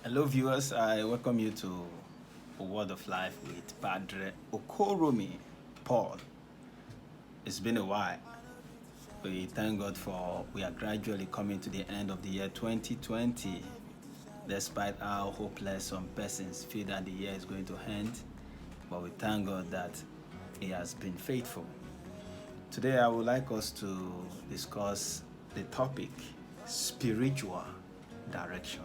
Hello, viewers. I welcome you to A Word of Life with Padre Okoromi Paul. It's been a while. We thank God for we are gradually coming to the end of the year 2020. Despite how hopeless some persons feel that the year is going to end, but we thank God that He has been faithful. Today, I would like us to discuss the topic spiritual direction.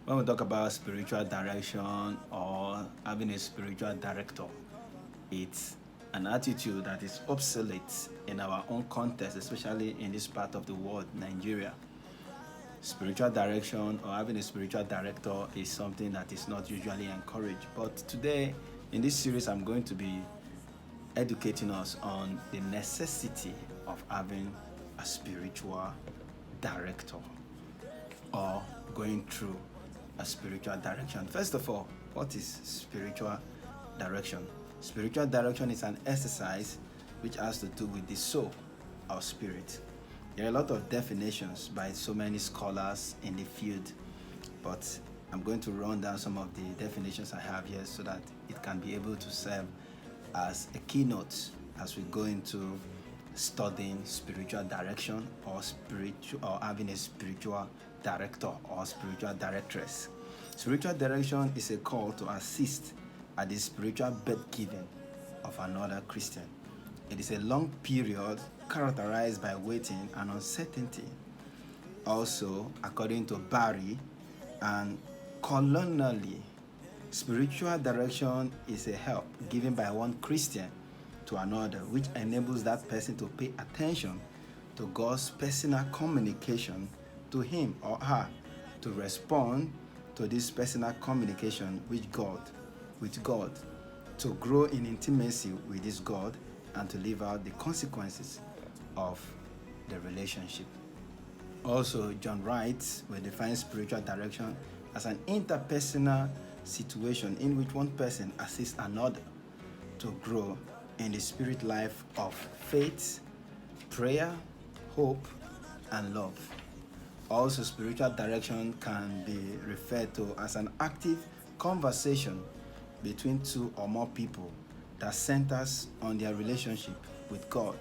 When we talk about spiritual direction or having a spiritual director, it's an attitude that is obsolete in our own context, especially in this part of the world, Nigeria. Spiritual direction or having a spiritual director is something that is not usually encouraged. But today, in this series, I'm going to be educating us on the necessity of having a spiritual director or going through a spiritual direction. First of all, what is spiritual direction? Spiritual direction is an exercise which has to do with the soul or spirit. There are a lot of definitions by so many scholars in the field, but I'm going to run down some of the definitions I have here so that it can be able to serve as a keynote as we go into studying spiritual direction or having a spiritual director or spiritual directress. Spiritual direction is a call to assist at the spiritual birth giving of another Christian. It is a long period characterized by waiting and uncertainty. Also, according to Barry and colonially, spiritual direction is a help given by one Christian to another, which enables that person to pay attention to God's personal communication to him or her, to respond to this personal communication with God, to grow in intimacy with this God, and to live out the consequences of the relationship. Also, John Wright will define spiritual direction as an interpersonal situation in which one person assists another to grow in the spirit life of faith, prayer, hope, and love. Also, spiritual direction can be referred to as an active conversation between two or more people that centers on their relationship with God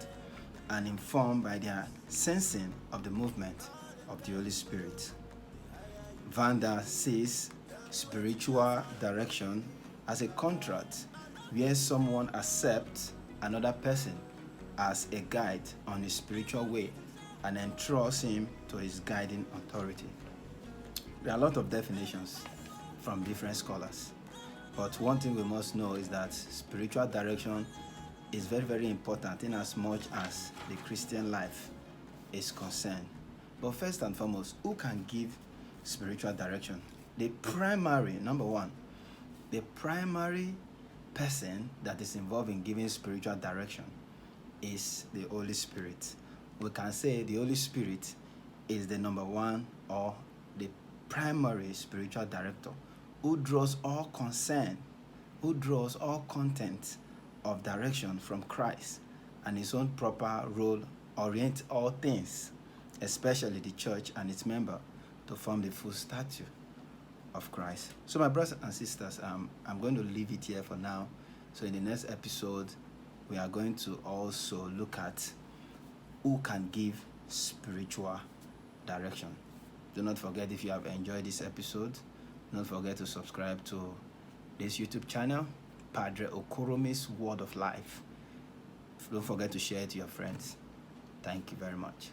and informed by their sensing of the movement of the Holy Spirit. Vanda sees spiritual direction as a contract where someone accepts another person as a guide on his spiritual way and entrusts him to his guiding authority. There are a lot of definitions from different scholars, but one thing we must know is that spiritual direction is very, very important in as much as the Christian life is concerned. But first and foremost, who can give spiritual direction? The primary person that is involved in giving spiritual direction is the Holy Spirit. We can say the Holy Spirit is the number one or the primary spiritual director who draws all concern, who draws all content of direction from Christ and his own proper role, orient all things, especially the church and its member, to form the full stature of Christ. So my brothers and sisters, I'm going to leave it here for now. So in the next episode, we are going to also look at who can give spiritual direction. Do not forget, if you have enjoyed this episode, don't forget to subscribe to this YouTube channel, Padre Okoromi's Word of Life. Don't forget to share it to your friends. Thank you very much.